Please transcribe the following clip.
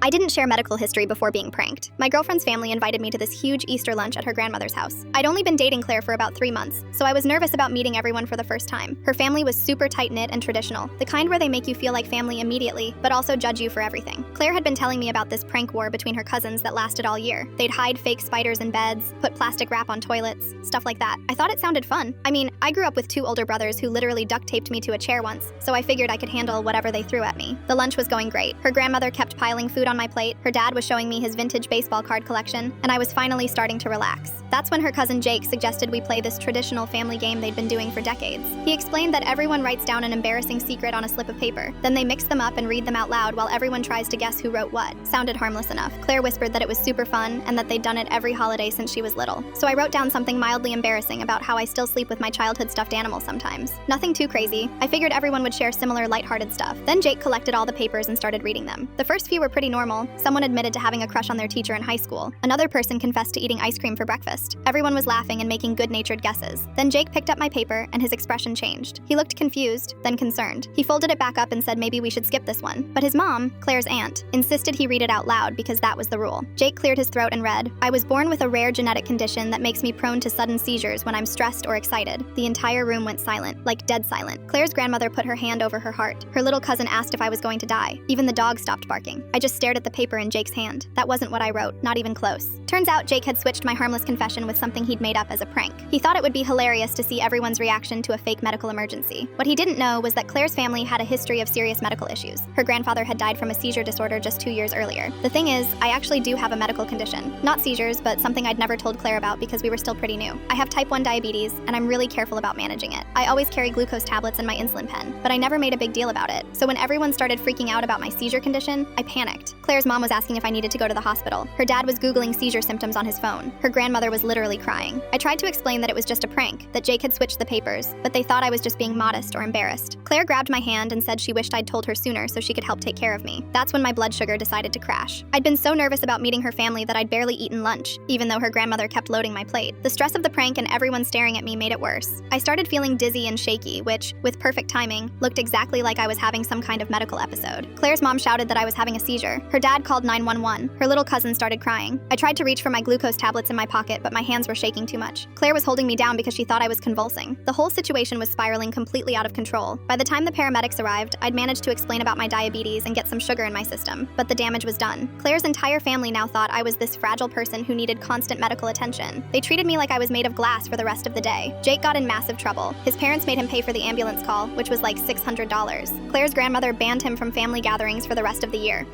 I didn't share medical history before being pranked. My girlfriend's family invited me to this huge Easter lunch at her grandmother's house. I'd only been dating Claire for about 3 months, so I was nervous about meeting everyone for the first time. Her family was super tight-knit and traditional, the kind where they make you feel like family immediately, but also judge you for everything. Claire had been telling me about this prank war between her cousins that lasted all year. They'd hide fake spiders in beds, put plastic wrap on toilets, stuff like that. I thought it sounded fun. I mean, I grew up with 2 older brothers who literally duct taped me to a chair once, so I figured I could handle whatever they threw at me. The lunch was going great. Her grandmother kept piling food on my plate, her dad was showing me his vintage baseball card collection, and I was finally starting to relax. That's when her cousin Jake suggested we play this traditional family game they'd been doing for decades. He explained that everyone writes down an embarrassing secret on a slip of paper. Then they mix them up and read them out loud while everyone tries to guess who wrote what. Sounded harmless enough. Claire whispered that it was super fun and that they'd done it every holiday since she was little. So I wrote down something mildly embarrassing about how I still sleep with my childhood stuffed animal sometimes. Nothing too crazy. I figured everyone would share similar lighthearted stuff. Then Jake collected all the papers and started reading them. The first few were pretty normal. Someone admitted to having a crush on their teacher in high school. Another person confessed to eating ice cream for breakfast. Everyone was laughing and making good-natured guesses. Then Jake picked up my paper and his expression changed. He looked confused, then concerned. He folded it back up and said maybe we should skip this one. But his mom, Claire's aunt, insisted he read it out loud because that was the rule. Jake cleared his throat and read, "I was born with a rare genetic condition that makes me prone to sudden seizures when I'm stressed or excited." The entire room went silent, like dead silent. Claire's grandmother put her hand over her heart. Her little cousin asked if I was going to die. Even the dog stopped barking. I just stared at the paper in Jake's hand. That wasn't what I wrote, not even close. Turns out Jake had switched my harmless confession with something he'd made up as a prank. He thought it would be hilarious to see everyone's reaction to a fake medical emergency. What he didn't know was that Claire's family had a history of serious medical issues. Her grandfather had died from a seizure disorder just 2 years earlier. The thing is, I actually do have a medical condition. Not seizures, but something I'd never told Claire about because we were still pretty new. I have type 1 diabetes, and I'm really careful about managing it. I always carry glucose tablets in my insulin pen, but I never made a big deal about it. So when everyone started freaking out about my seizure condition, I panicked. Claire's mom was asking if I needed to go to the hospital. Her dad was Googling seizure symptoms on his phone. Her grandmother was literally crying. I tried to explain that it was just a prank, that Jake had switched the papers, but they thought I was just being modest or embarrassed. Claire grabbed my hand and said she wished I'd told her sooner so she could help take care of me. That's when my blood sugar decided to crash. I'd been so nervous about meeting her family that I'd barely eaten lunch, even though her grandmother kept loading my plate. The stress of the prank and everyone staring at me made it worse. I started feeling dizzy and shaky, which, with perfect timing, looked exactly like I was having some kind of medical episode. Claire's mom shouted that I was having a seizure. Her dad called 911. Her little cousin started crying. I tried to reach for my glucose tablets in my pocket, but my hands were shaking too much. Claire was holding me down because she thought I was convulsing. The whole situation was spiraling completely out of control. By the time the paramedics arrived, I'd managed to explain about my diabetes and get some sugar in my system, but the damage was done. Claire's entire family now thought I was this fragile person who needed constant medical attention. They treated me like I was made of glass for the rest of the day. Jake got in massive trouble. His parents made him pay for the ambulance call, which was like $600. Claire's grandmother banned him from family gatherings for the rest of the year.